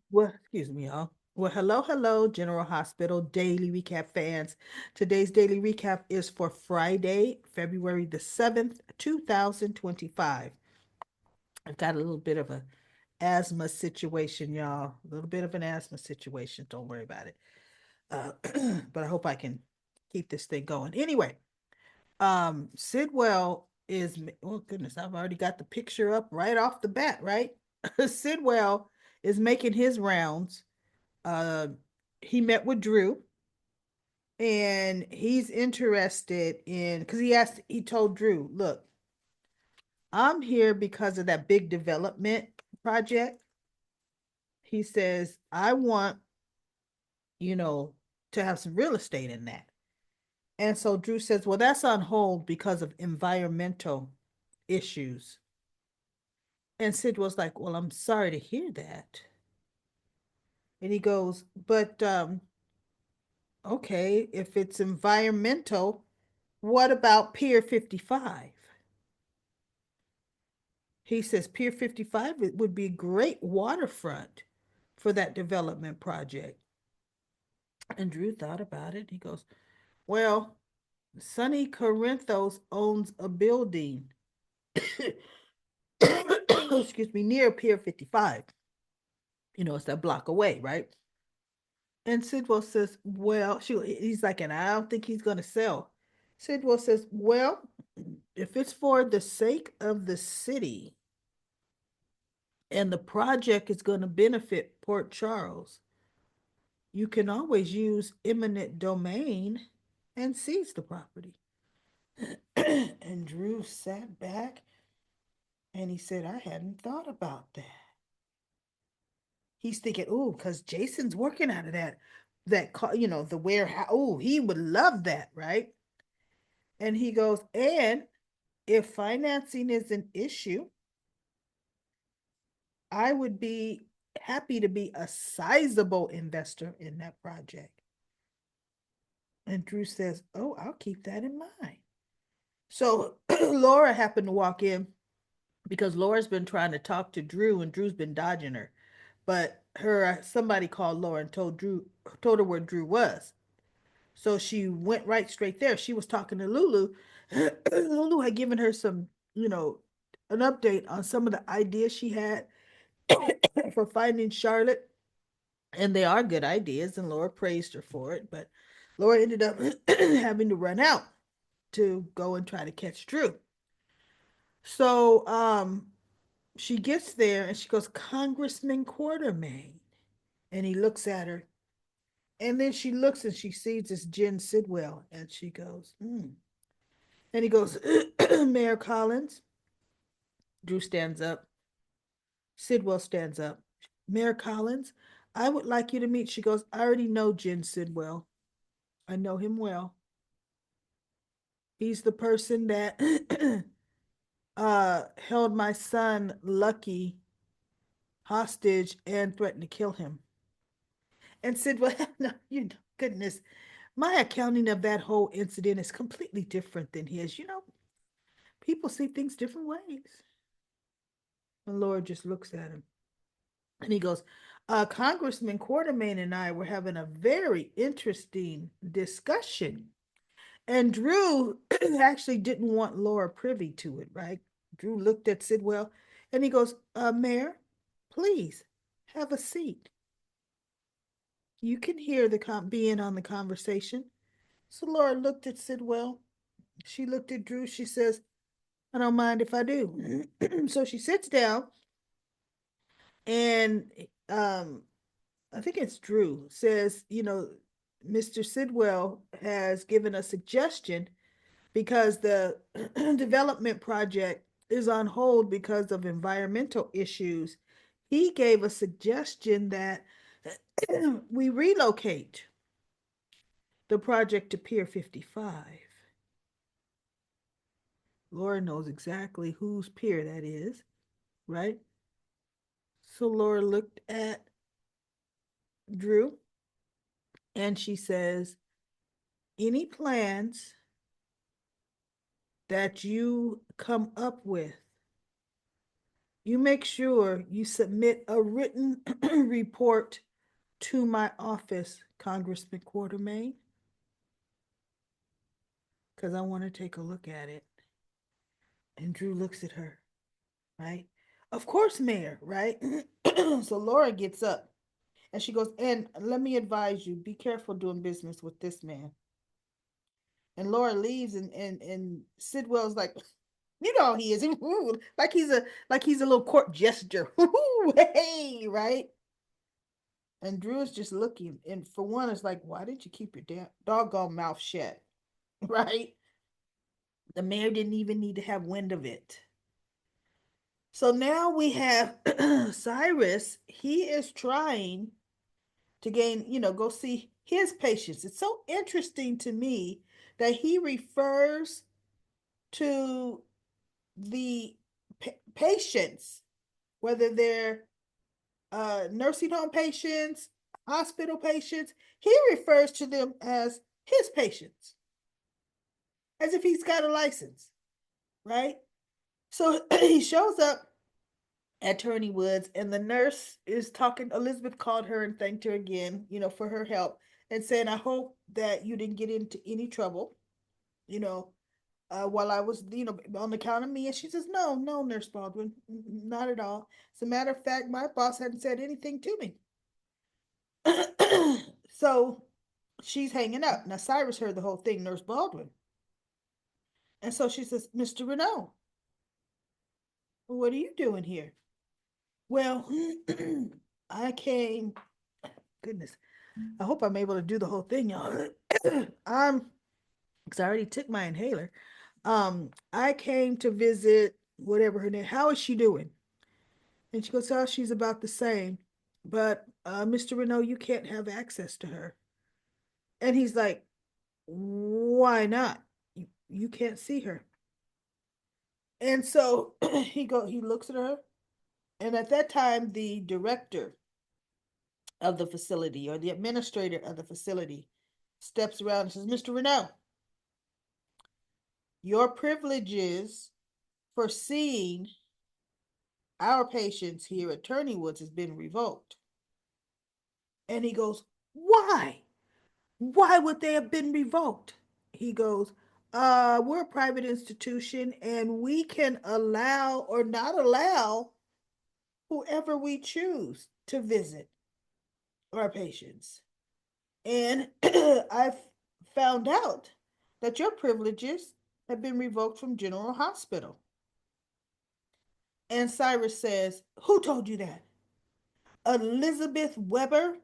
Well, excuse me, y'all. Well, hello, General Hospital Daily Recap fans. Today's daily recap is for Friday, February the 7th, 2025. I've got a little bit of a asthma situation, y'all. A little bit of an asthma situation. Don't worry about it. Uh, but I hope I can keep this thing going. Anyway, Sidwell is, oh goodness, I've already got the picture up right off the bat, right? Sidwell is making his rounds. uh he met with Drew, and he's interested in, because he told Drew, look, I'm here because of that big development project. He says, I want, you know, to have some real estate in that. And so Drew says, well, that's on hold because of environmental issues. And Sid was like, well, I'm sorry to hear that. And he goes, but okay, if it's environmental, what about Pier 55? He says Pier 55 it would be great waterfront for that development project. And Drew thought about it. He goes, well, Sonny Corinthos owns a building, excuse me, near Pier 55. It's that block away, right? And Sidwell says, well, he's like, and I don't think he's going to sell. Sidwell says, well, if it's for the sake of the city and the project is going to benefit Port Charles, you can always use eminent domain and seize the property. And Drew sat back and he said, I hadn't thought about that. He's thinking, oh, because Jason's working out of that car, the warehouse. Oh, he would love that, right? And he goes, and if financing is an issue, I would be happy to be a sizable investor in that project. And Drew says, oh, I'll keep that in mind. So Laura happened to walk in because Laura's been trying to talk to Drew and Drew's been dodging her. But somebody called Laura and told her where Drew was. So she went right straight there. She was talking to Lulu. Lulu had given her some, an update on some of the ideas she had for finding Charlotte. And they are good ideas, and Laura praised her for it. But Laura ended up having to run out to go and try to catch Drew. So she gets there and she goes, Congressman Quartermain. And he looks at her. And then she looks and she sees this Jen Sidwell. And she goes, hmm. And he goes, Mayor Collins. Drew stands up. Sidwell stands up. Mayor Collins, I would like you to meet. She goes, I already know Jen Sidwell. I know him well. He's the person that held my son Lucky hostage and threatened to kill him. And Sidwell, no, goodness, my accounting of that whole incident is completely different than his. People see things different ways. And Laura just looks at him. And he goes, Congressman Quartermain and I were having a very interesting discussion. And Drew actually didn't want Laura privy to it, right? Drew looked at Sidwell and he goes, Mayor, please have a seat. You can hear the being on the conversation. So Laura looked at Sidwell. She looked at Drew. She says, I don't mind if I do. So she sits down and I think it's Drew says, Mr. Sidwell has given a suggestion because the development project is on hold because of environmental issues. He gave a suggestion that we relocate the project to Pier 55. Laura knows exactly whose pier that is, right? So Laura looked at Drew and she says, any plans that you come up with, You make sure you submit a written report to my office, Congressman Quartermain, because I want to take a look at it. And Drew looks at her, right? Of course, Mayor, right? So Laura gets up and she goes, and let me advise you, be careful doing business with this man. And Laura leaves and Sidwell's like, you know he is. Like he's a little court gesture. Hey, right? And Drew is just looking, and for one, it's like, why didn't you keep your damn doggone mouth shut? Right? The mayor didn't even need to have wind of it. So now we have Cyrus. He is trying to gain, go see his patients. It's so interesting to me that he refers to the patients, whether they're nursing home patients, hospital patients, he refers to them as his patients, as if he's got a license, right? So he shows up at Attorney Woods, and the nurse is talking. Elizabeth called her and thanked her again, for her help, and saying, I hope that you didn't get into any trouble, you know, while I was, on the count of me. And she says, no, no, Nurse Baldwin, not at all. As a matter of fact, my boss hadn't said anything to me. So she's hanging up. Now, Cyrus heard the whole thing, Nurse Baldwin. And so she says, Mr. Renault, what are you doing here? Well, I came, goodness, I hope I'm able to do the whole thing, y'all. Because I already took my inhaler. I came to visit whatever her name. How is she doing? And she goes, oh, she's about the same. But Mr. Renault, you can't have access to her. And he's like, why not? You can't see her. And so he looks at her, and at that time, the director of the facility or the administrator of the facility steps around and says, Mr. Renault, your privileges for seeing our patients here at Turneywood's has been revoked. And he goes, why? Why would they have been revoked? He goes, we're a private institution and we can allow or not allow whoever we choose to visit our patients. And I've found out that your privileges have been revoked from General Hospital. And Cyrus says, who told you that? Elizabeth Weber?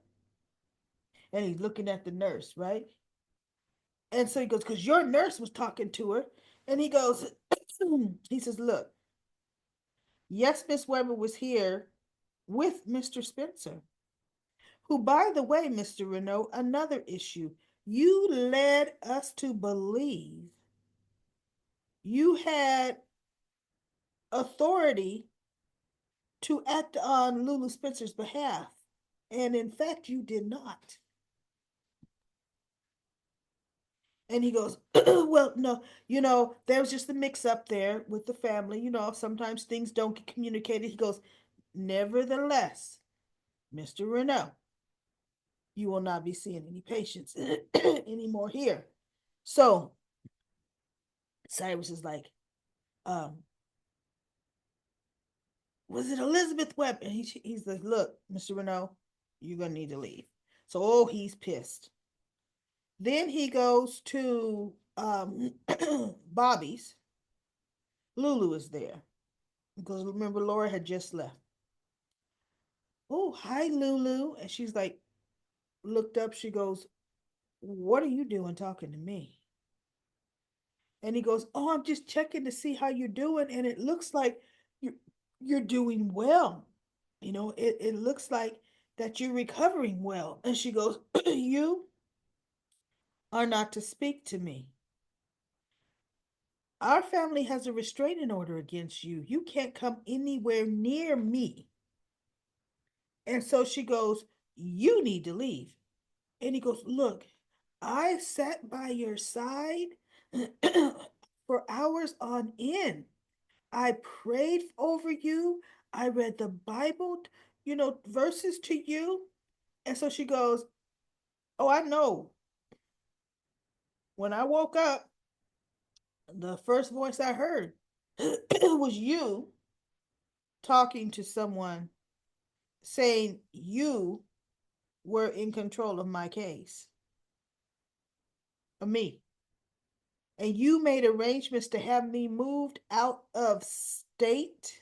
And he's looking at the nurse, right? And so he goes, because your nurse was talking to her. And he goes, he says, look, yes, Miss Weber was here with Mr. Spencer, who, by the way, Mr. Renault, another issue. You led us to believe you had authority to act on Lulu Spencer's behalf. And in fact, you did not. And he goes, well, no, there was just a mix up there with the family. Sometimes things don't get communicated. He goes, nevertheless, Mr. Renault, you will not be seeing any patients anymore here. So Cyrus is like, um, was it Elizabeth Webb? And he's like, look, Mr. Renault, you're going to need to leave. So, he's pissed. Then he goes to Bobby's. Lulu is there because remember, Laura had just left. Oh, hi, Lulu. And she's like, looked up. She goes, what are you doing talking to me? And he goes, oh, I'm just checking to see how you're doing. And it looks like you're doing well. It looks like that you're recovering well. And she goes, you are not to speak to me. Our family has a restraining order against you. You can't come anywhere near me. And so she goes, you need to leave. And he goes, look, I sat by your side for hours on end. I prayed over you. I read the Bible, verses to you. And so she goes, oh, I know. When I woke up, the first voice I heard was you talking to someone saying you were in control of my case, of me. And you made arrangements to have me moved out of state.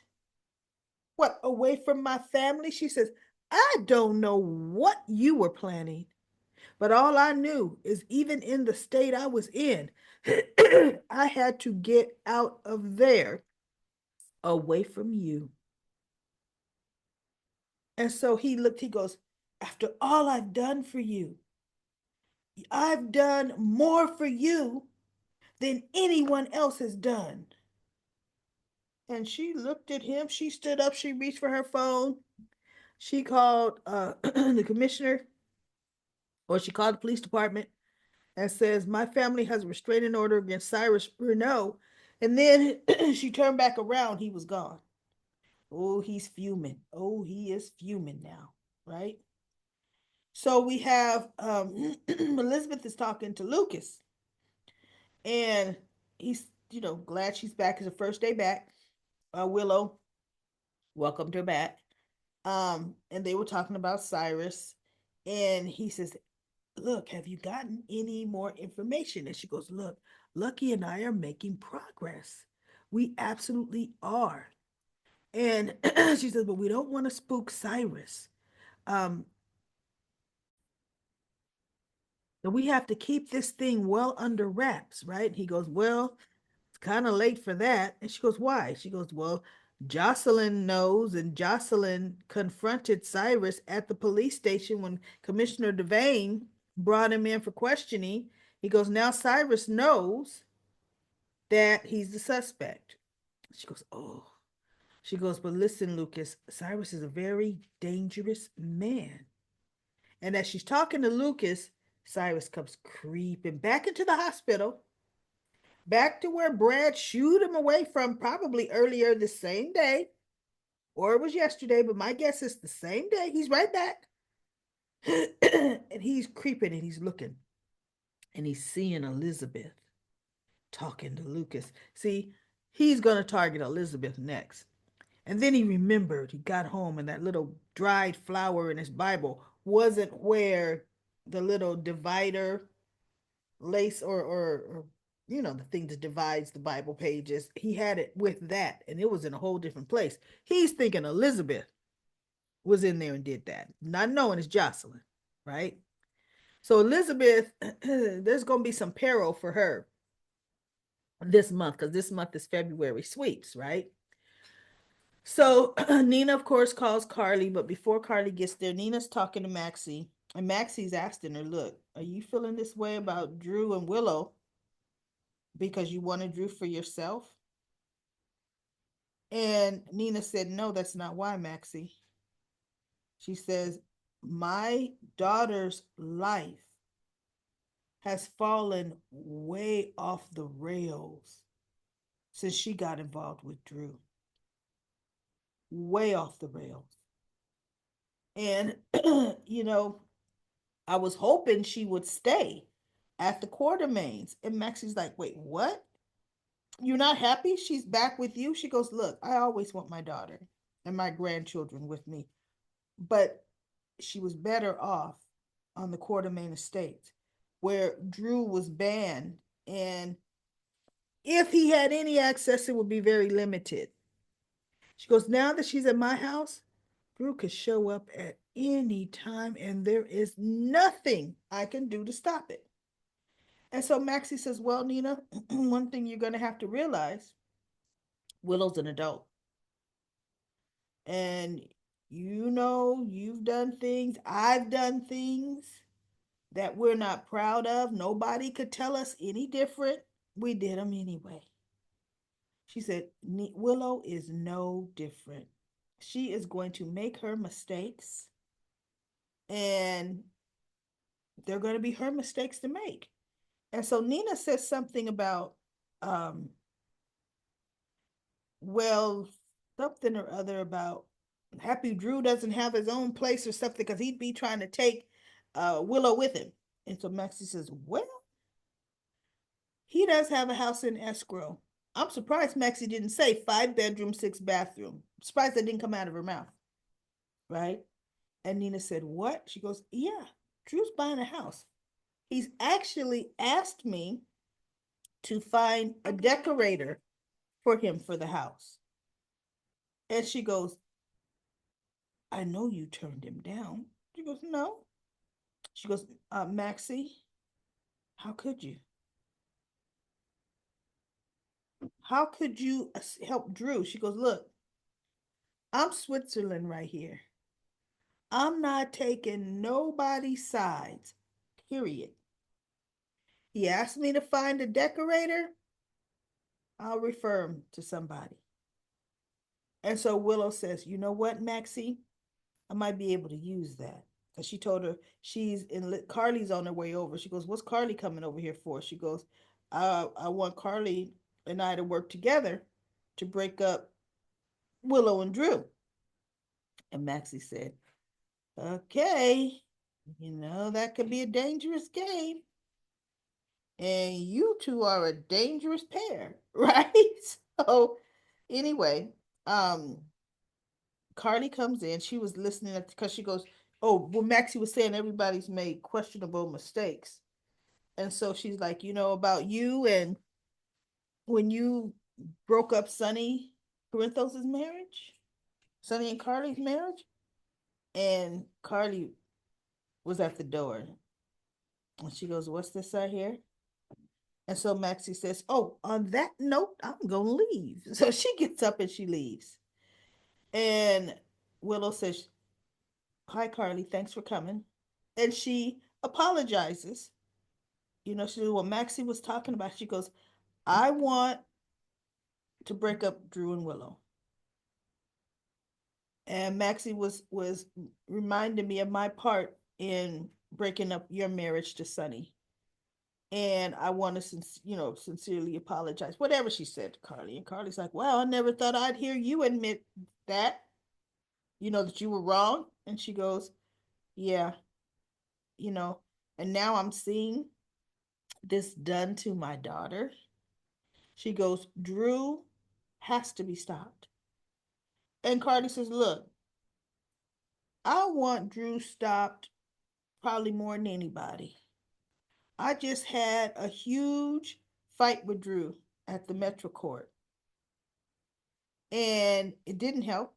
What, away from my family? She says, I don't know what you were planning, but all I knew is even in the state I was in, I had to get out of there away from you. And so he looked, he goes, after all I've done for you, I've done more for you than anyone else has done. And she looked at him. She stood up. She reached for her phone. She called the commissioner, or she called the police department and says, my family has a restraining order against Cyrus Bruno. And then she turned back around. He was gone. Oh, he's fuming. Oh, he is fuming now, right? So we have Elizabeth is talking to Lucas, and he's glad she's back. It's her first day back. Willow welcomed her back. And they were talking about Cyrus, and he says, look, have you gotten any more information? And she goes, look, Lucky and I are making progress. We absolutely are. And she says, but we don't want to spook Cyrus. Um, we have to keep this thing well under wraps, right? He goes, well, it's kind of late for that. And she goes, why? She goes, well, Jocelyn knows, and Jocelyn confronted Cyrus at the police station when Commissioner Devane brought him in for questioning. He goes, now Cyrus knows that he's the suspect. She goes, oh. She goes, but listen, Lucas, Cyrus is a very dangerous man. And as she's talking to Lucas, Cyrus comes creeping back into the hospital, back to where Brad shooed him away from probably earlier the same day, or it was yesterday, but my guess is the same day. He's right back. And he's creeping and he's looking and he's seeing Elizabeth talking to Lucas. See, he's going to target Elizabeth next. And then he remembered, he got home and that little dried flower in his Bible wasn't where the little divider lace or the thing that divides the Bible pages. He had it with that, and it was in a whole different place. He's thinking Elizabeth was in there and did that, not knowing it's Jocelyn, right? So Elizabeth, there's gonna be some peril for her this month, because this month is February sweeps, right? So Nina, of course, calls Carly, but before Carly gets there, Nina's talking to Maxie, and Maxie's asking her, look, are you feeling this way about Drew and Willow because you wanted Drew for yourself? And Nina said, no, that's not why, Maxie. She says, my daughter's life has fallen way off the rails since she got involved with Drew. Way off the rails. And, I was hoping she would stay at the Quartermains. And Maxie's like, wait, what? You're not happy she's back with you? She goes, look, I always want my daughter and my grandchildren with me. But she was better off on the Quartermain estate where Drew was banned. And if he had any access, it would be very limited. She goes, now that she's at my house, Drew could show up at any time and there is nothing I can do to stop it. And so Maxie says, well, Nina, one thing you're going to have to realize, Willow's an adult. And you've done things, I've done things that we're not proud of. Nobody could tell us any different. We did them anyway. She said, Willow is no different. She is going to make her mistakes, and they're going to be her mistakes to make. And so Nina says something about, well, something or other about Happy Drew doesn't have his own place or something because he'd be trying to take Willow with him. And so Maxie says, well, he does have a house in escrow. I'm surprised Maxie didn't say 5 bedroom, 6 bathroom. I'm surprised that didn't come out of her mouth, right? And Nina said, what? She goes, yeah, Drew's buying a house. He's actually asked me to find a decorator for him for the house. And she goes, I know you turned him down. She goes, no. She goes, Maxie, how could you? How could you help Drew? She goes, look, I'm Switzerland right here. I'm not taking nobody's sides, period. He asked me to find a decorator. I'll refer him to somebody. And so Willow says, you know what, Maxie? I might be able to use that. Because she told her Carly's on her way over. She goes, what's Carly coming over here for? She goes, I want Carly and I to work together to break up Willow and Drew. And Maxie said, okay, that could be a dangerous game. And you two are a dangerous pair, right? So anyway, um, Carly comes in. She was listening because she goes, oh, well, Maxie was saying everybody's made questionable mistakes. And so she's like, about you and when you broke up Corinthos's marriage, Sonny and Carly's marriage. And Carly was at the door. And she goes, what's this I hear? And so Maxie says, oh, on that note, I'm going to leave. So she gets up and she leaves. And Willow says, hi, Carly, thanks for coming. And she apologizes. She what Maxie was talking about. She goes, I want to break up Drew and Willow. And Maxie was reminding me of my part in breaking up your marriage to Sonny. And I want to, sincerely apologize. Whatever she said to Carly. And Carly's like, well, I never thought I'd hear you admit that, that you were wrong. And she goes, yeah, you know, and now I'm seeing this done to my daughter. She goes, Drew has to be stopped. And Carly says, look, I want Drew stopped probably more than anybody. I just had a huge fight with Drew at the Metro Court, and it didn't help.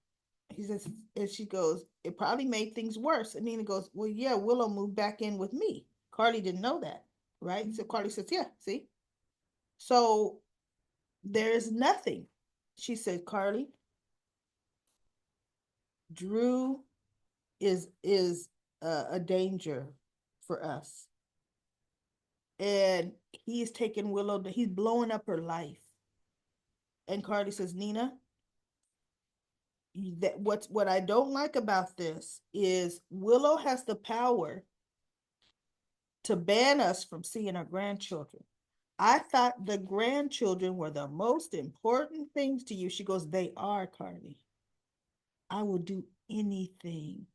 He says, and she goes, it probably made things worse. And Nina goes, well, yeah, Willow moved back in with me. Carly didn't know that, right? So Carly says, yeah, see? So there's nothing. She said, Carly, Drew is a danger for us. And he's taking Willow, he's blowing up her life. And Carly says, Nina, what I don't like about this is Willow has the power to ban us from seeing our grandchildren. I thought the grandchildren were the most important things to you. She goes, they are, Carly. I will do anything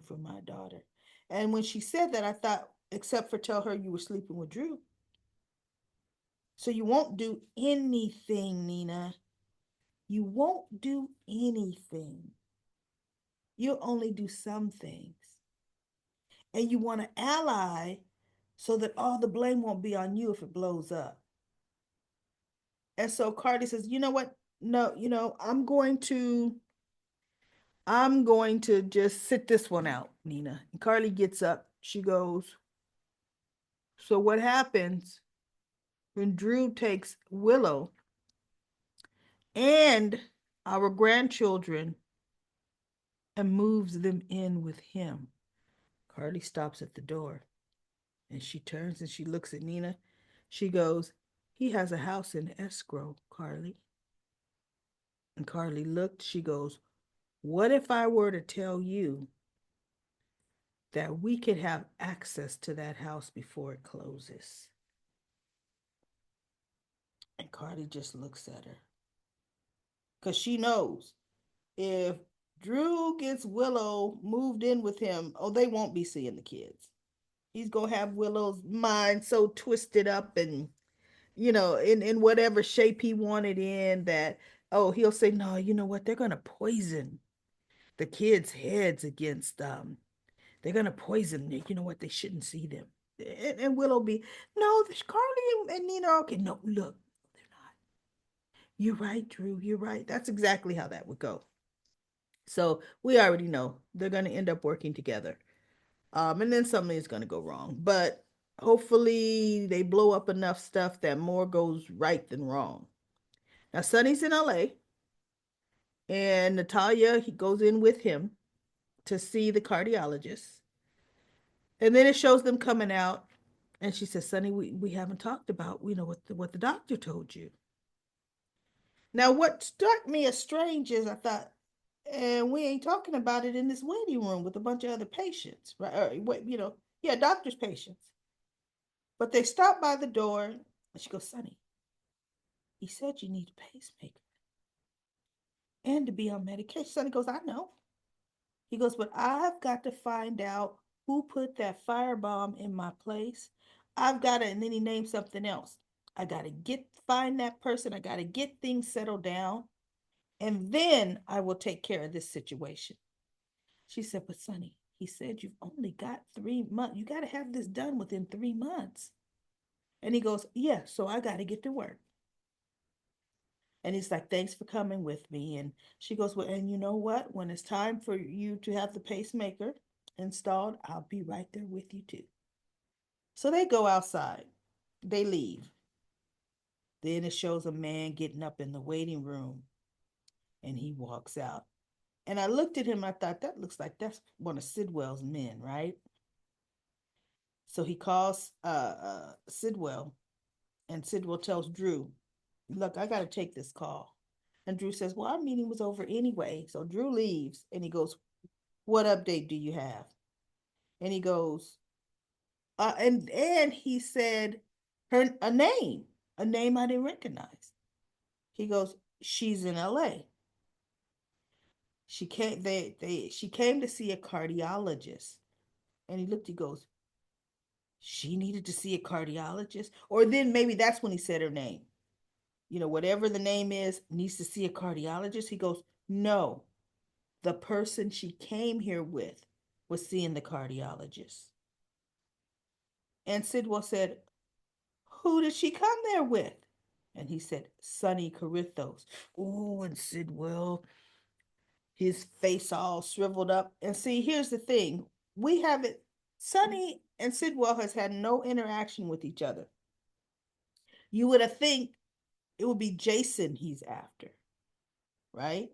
for my daughter. And when she said that, I thought, except for tell her you were sleeping with Drew. So you won't do anything, Nina. You won't do anything. You'll only do some things. And you want to ally so that all the blame won't be on you if it blows up. And so Cardi says, you know what? No, I'm going to just sit this one out, Nina. And Carly gets up. She goes, so what happens when Drew takes Willow and our grandchildren and moves them in with him? Carly stops at the door and she turns and she looks at Nina. She goes, he has a house in escrow, Carly. And Carly looked. She goes, what if I were to tell you that we could have access to that house before it closes? And Carly just looks at her. because she knows if Drew gets Willow moved in with him, oh, they won't be seeing the kids. He's gonna have Willow's mind so twisted up and in whatever shape he wanted in that, oh, he'll say, no, you know what? They're gonna poison the kids' heads against they're gonna poison you know what, they shouldn't see them. And Willow be, no, there's Carly and Nina are okay. No, look, they're not. You're right, Drew. You're right. That's exactly how that would go. So we already know they're gonna end up working together. And then something is gonna go wrong. But hopefully they blow up enough stuff that more goes right than wrong. Now Sonny's in LA and Natalia he goes in with him to see the cardiologist. And then it shows them coming out and she says, Sonny, we haven't talked about, what the doctor told you. Now what struck me as strange is I thought, and we ain't talking about it in this waiting room with a bunch of other patients, right? Yeah, doctor's patients. But they stopped by the door and she goes, Sonny, he said you need a pacemaker and to be on medication. Sonny goes, I know. He goes, but I've got to find out who put that firebomb in my place. I've got to, and then he named something else. I got to find that person. I got to get things settled down. And then I will take care of this situation. She said, but Sonny, he said, you've only got 3 months. You got to have this done within 3 months. And he goes, yeah, so I got to get to work. And he's like, thanks for coming with me. And she goes, well, and you know what? When it's time for you to have the pacemaker installed, I'll be right there with you too. So they go outside. They leave. Then it shows a man getting up in the waiting room and he walks out. And I looked at him, I thought, that looks like that's one of Sidwell's men, right? So he calls Sidwell, and Sidwell tells Drew, look, I got to take this call. And Drew says, well, our meeting was over anyway. So Drew leaves and he goes, what update do you have? And he goes, and he said a name I didn't recognize. He goes, she's in LA. She came to see a cardiologist. And he looked, he goes, she needed to see a cardiologist? Or then maybe that's when he said her name. Whatever the name is, needs to see a cardiologist. He goes, no, the person she came here with was seeing the cardiologist. And Sidwell said, who did she come there with? And he said, Sonny Carithos. Oh, and Sidwell, his face all shriveled up. And see, here's the thing. We haven't, Sonny and Sidwell has had no interaction with each other. You would have think it would be Jason he's after, right?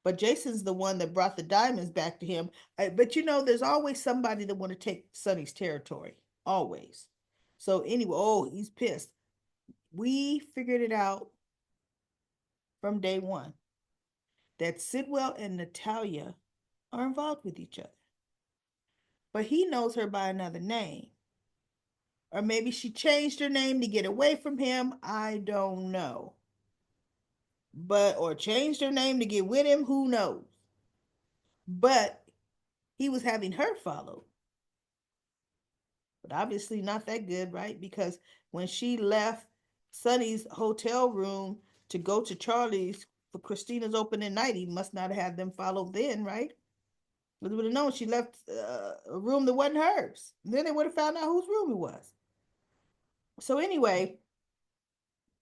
But Jason's the one that brought the diamonds back to him. But there's always somebody that want to take Sonny's territory. Always. So anyway, oh, he's pissed. We figured it out from day one that Sidwell and Natalia are involved with each other. But he knows her by another name. Or maybe she changed her name to get away from him. I don't know. Or changed her name to get with him. Who knows? But he was having her followed. But obviously not that good, right? Because when she left Sonny's hotel room to go to Charlie's for Christina's opening night, he must not have had them followed then, right? They would have known she left a room that wasn't hers. Then they would have found out whose room it was. So anyway,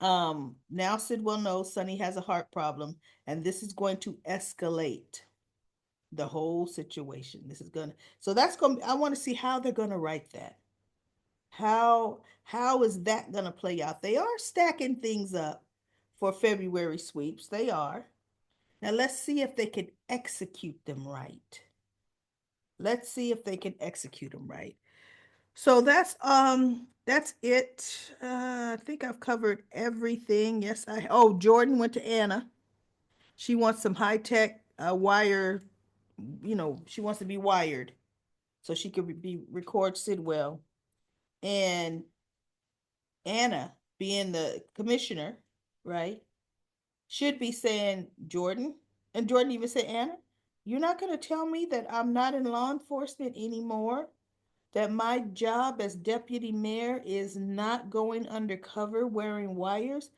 now Sidwell knows Sonny has a heart problem, and this is going to escalate the whole situation. So that's gonna. I want to see how they're gonna write that. How is that gonna play out? They are stacking things up for February sweeps. They are. Now let's see if they can execute them right. Let's see if they can execute them right. So that's it. I think I've covered everything. Yes, Jordan went to Anna. She wants some high-tech wire, she wants to be wired so she could record Sidwell. And Anna, being the commissioner, right? should be saying Jordan. And Jordan even said, Anna, you're not going to tell me that I'm not in law enforcement anymore? That my job as deputy mayor is not going undercover wearing wires?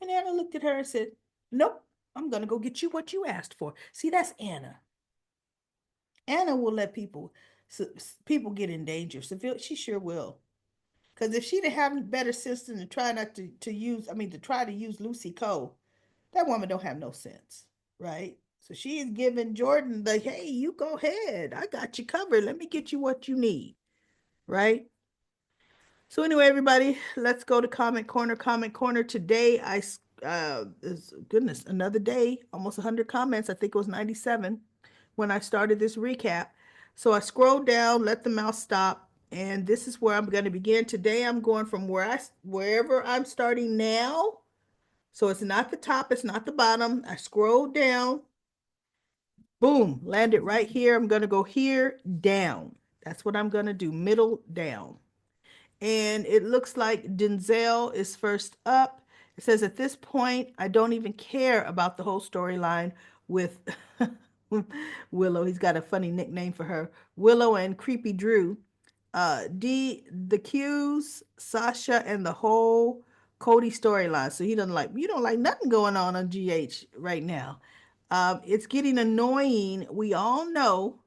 And Anna looked at her and said, nope, I'm going to go get you what you asked for. See, that's Anna. Anna will let people get in danger. Seville, she sure will. Because if she'd have better sense than to try not to use, I mean, to try to use Lucy Cole, that woman don't have no sense, right? So she is giving Jordan the, hey, you go ahead. I got you covered. Let me get you what you need, right? So anyway, everybody, let's go to comment corner. Comment corner today. Goodness, another day, almost 100 comments. I think it was 97 when I started this recap. So I scrolled down, let the mouse stop, and this is where I'm going to begin today. I'm going from wherever I'm starting now. So it's not the top, it's not the bottom. I scrolled down, boom, landed right here. I'm going to go here, down. That's what I'm going to do, middle down. And it looks like Denzel is first up. It says, at this point, I don't even care about the whole storyline with Willow. He's got a funny nickname for her. Willow and Creepy Drew. The Q's, Sasha, and the whole Cody storyline. So you don't like nothing going on GH right now. It's getting annoying. We all know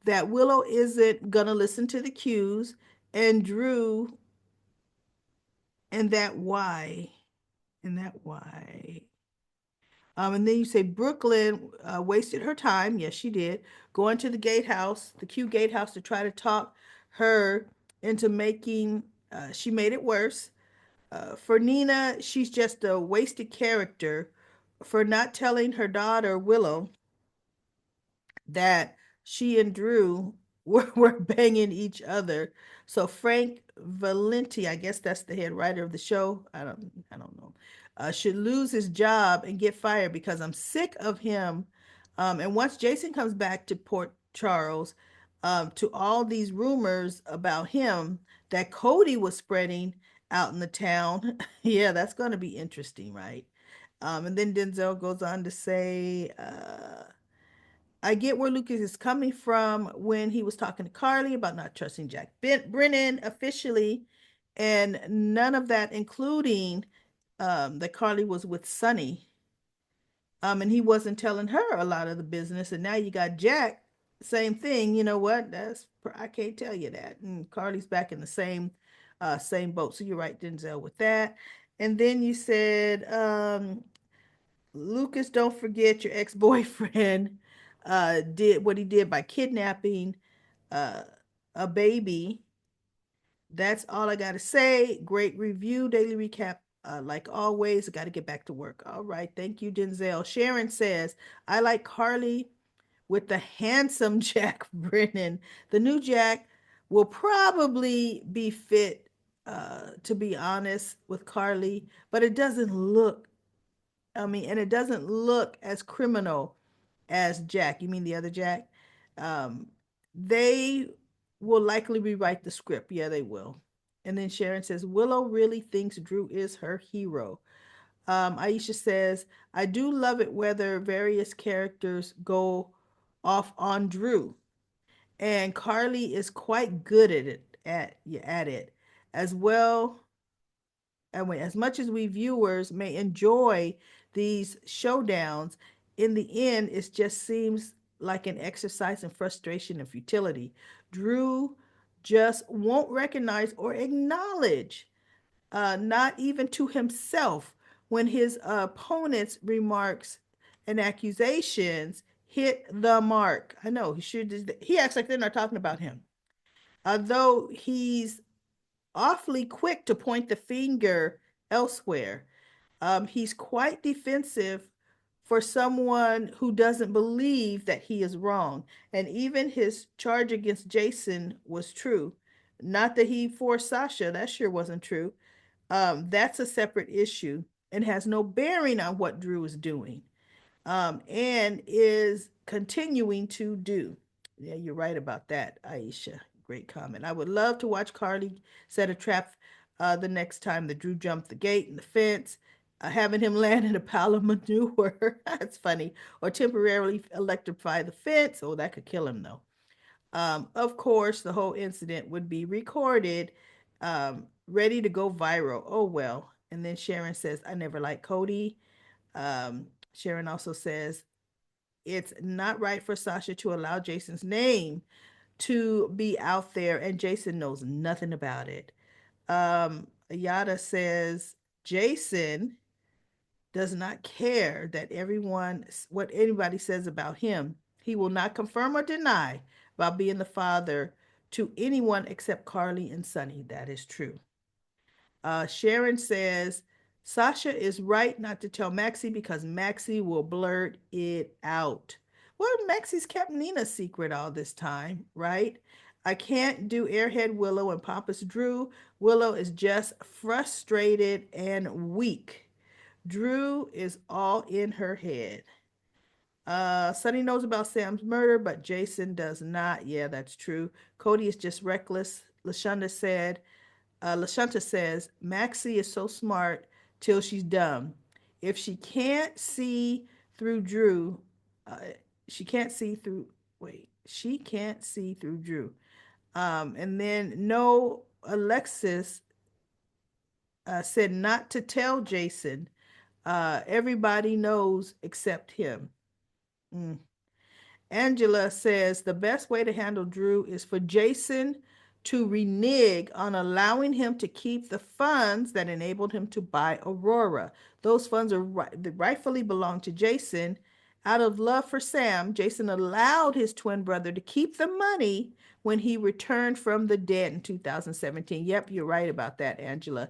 that Willow isn't gonna listen to the Q's, and Drew, and that why, and that why. And then you say Brooklyn wasted her time. Yes, she did. Going to the gatehouse, the Q gatehouse, to try to talk her into making, she made it worse. For Nina, she's just a wasted character for not telling her daughter, Willow, that she and Drew were banging each other. So Frank Valenti, I guess that's the head writer of the show. I don't know. Should lose his job and get fired because I'm sick of him. And once Jason comes back to Port Charles, to all these rumors about him that Cody was spreading out in the town, yeah, that's going to be interesting, right? And then Denzel goes on to say, I get where Lucas is coming from when he was talking to Carly about not trusting Jack Brennan officially, and none of that, including that Carly was with Sonny, and he wasn't telling her a lot of the business. And now you got Jack, same thing. You know what? I can't tell you that. And Carly's back in the same boat. So you're right, Denzel, with that. And then you said, Lucas, don't forget your ex-boyfriend did what he did by kidnapping uh, a baby. That's all I got to say. Great review, daily recap. Like always, I got to get back to work. All right. Thank you, Denzel. Sharon says, I like Carly with the handsome Jack Brennan. The new Jack will probably be fit, to be honest, with Carly, but it doesn't look, and it doesn't look as criminal as Jack. You mean the other Jack? Um, they will likely rewrite the script. Yeah, they will. And then Sharon says, Willow really thinks Drew is her hero. Aisha says, I do love it whether various characters go off on Drew. And Carly is quite good at it as well. And as much as we viewers may enjoy these showdowns, in the end, it just seems like an exercise in frustration and futility. Drew just won't recognize or acknowledge, not even to himself, when his opponent's remarks and accusations hit the mark. I know he should. He acts like they're not talking about him, although he's awfully quick to point the finger elsewhere. He's quite defensive for someone who doesn't believe that he is wrong. And even his charge against Jason was true. Not that he forced Sasha, that sure wasn't true. That's a separate issue and has no bearing on what Drew is doing, and is continuing to do. Yeah, you're right about that, Aisha. Great comment. I would love to watch Carly set a trap the next time that Drew jumped the gate and the fence. having him land in a pile of manure. That's funny. Or temporarily electrify the fence. Oh, that could kill him though. Of course, the whole incident would be recorded, ready to go viral. Oh well. And then Sharon says, "I never liked Cody." Sharon also says it's not right for Sasha to allow Jason's name to be out there, and Jason knows nothing about it. Yada says Jason does not care that everyone, what anybody says about him. He will not confirm or deny about being the father to anyone except Carly and Sonny. That is true. Sharon says Sasha is right not to tell Maxie because Maxie will blurt it out. Well, Maxie's kept Nina's secret all this time, right? I can't do Airhead Willow and Pompous Drew. Willow is just frustrated and weak. Drew is all in her head. Sonny knows about Sam's murder, but Jason does not. Yeah, that's true. Cody is just reckless. Lashunta says, Maxie is so smart till she's dumb. If she can't see through Drew, uh, she can't see through, she can't see through Drew. And then no, Alexis said not to tell Jason. Everybody knows except him. Mm. Angela says the best way to handle Drew is for Jason to renege on allowing him to keep the funds that enabled him to buy Aurora. Those funds rightfully belong to Jason. Out of love for Sam, Jason allowed his twin brother to keep the money when he returned from the dead in 2017. Yep, you're right about that, Angela.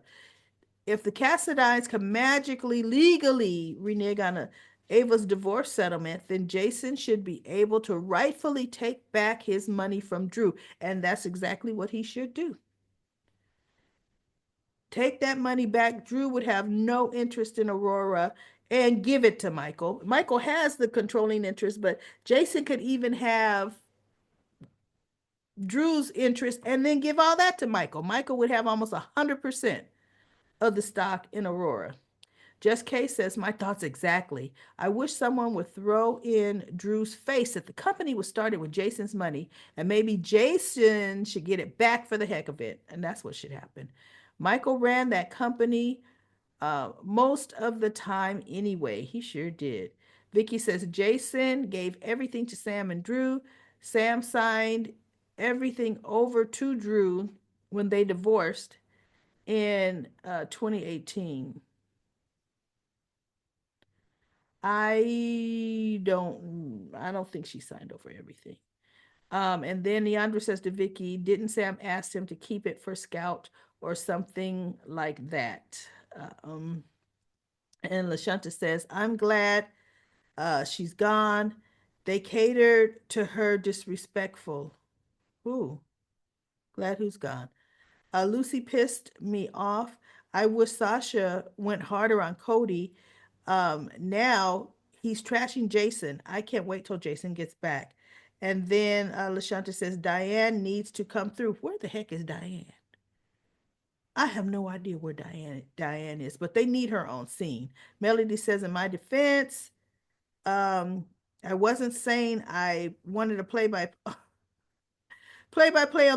If the Cassadines can magically, legally renege on Ava's divorce settlement, then Jason should be able to rightfully take back his money from Drew. And that's exactly what he should do. Take that money back. Drew would have no interest in Aurora and give it to Michael. Michael has the controlling interest, but Jason could even have Drew's interest and then give all that to Michael. Michael would have almost 100% of the stock in Aurora. Just Kay says, my thoughts exactly. I wish someone would throw in Drew's face that the company was started with Jason's money and maybe Jason should get it back for the heck of it. And that's what should happen. Michael ran that company most of the time anyway. He sure did. Vicky says, Jason gave everything to Sam and Drew. Sam signed everything over to Drew when they divorced in 2018. I don't think she signed over everything. And then Leandra says to Vicky, didn't Sam ask him to keep it for Scout or something like that? And Lashunta says, I'm glad she's gone. They catered to her disrespectful. Ooh, glad who's gone. Lucy pissed me off. I wish Sasha went harder on Cody. Now he's trashing Jason. I can't wait till Jason gets back. And then Lashunta says Diane needs to come through. Where the heck is Diane? I have no idea where Diane is, but they need her on scene. Melody says, in my defense, um, I wasn't saying I wanted to play on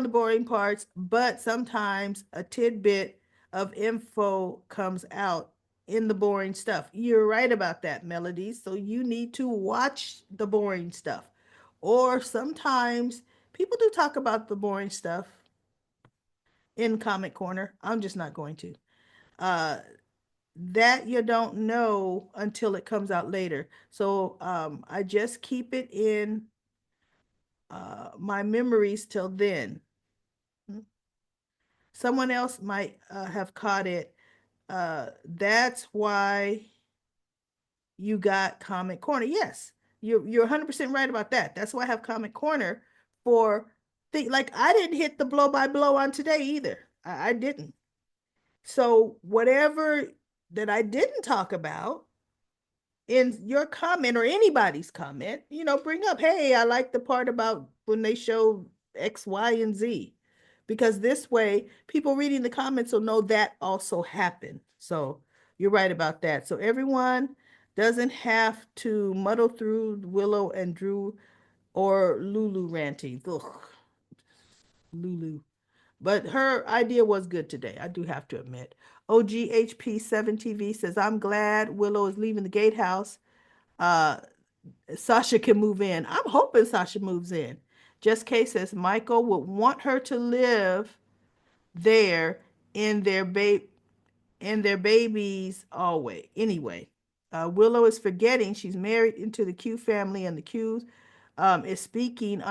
the boring parts, but sometimes a tidbit of info comes out in the boring stuff. You're right about that, Melody. So you need to watch the boring stuff. Or sometimes people do talk about the boring stuff in Comic Corner. I'm just not going to. Uh, that you don't know until it comes out later. So I just keep it in my memories till then. Someone else might have caught it. That's why you got Comic Corner. Yes, you're 100% right about that. That's why I have Comic Corner for like I didn't hit the blow by blow on today either. I didn't. So whatever that I didn't talk about in your comment or anybody's comment, bring up, hey, I like the part about when they show X, Y, and Z. Because this way, people reading the comments will know that also happened. So You're right about that. So everyone doesn't have to muddle through Willow and Drew or Lulu ranting. Ugh, Lulu. But her idea was good today, I do have to admit. OGHP7TV says, I'm glad Willow is leaving the gatehouse. Uh, Sasha can move in. I'm hoping Sasha moves in. Just Kay says, Michael would want her to live there in their babies always. Anyway, Willow is forgetting she's married into the Q family, and the Q's is speaking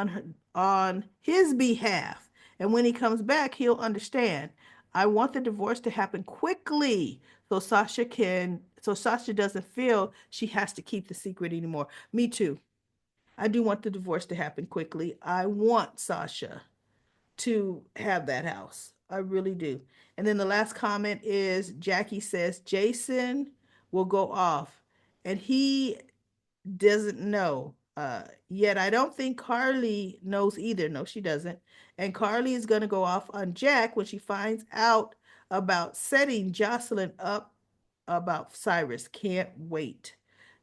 on his behalf. And when he comes back, he'll understand. I want the divorce to happen quickly so Sasha doesn't feel she has to keep the secret anymore. Me too. I do want the divorce to happen quickly. I want Sasha to have that house. I really do. And then the last comment is Jackie says Jason will go off and he doesn't know. Yet I don't think Carly knows either. No, she doesn't. And Carly is going to go off on Jack when she finds out about setting Jocelyn up about Cyrus. Can't wait.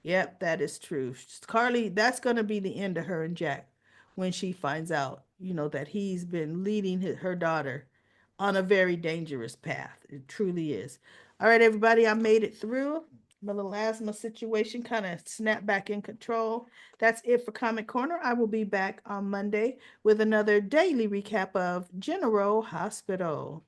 Yep, that is true. Carly, that's going to be the end of her and Jack when she finds out, that he's been leading her daughter on a very dangerous path. It truly is. All right, everybody, I made it through. My little asthma situation kind of snapped back in control. That's it for Comic Corner. I will be back on Monday with another daily recap of General Hospital.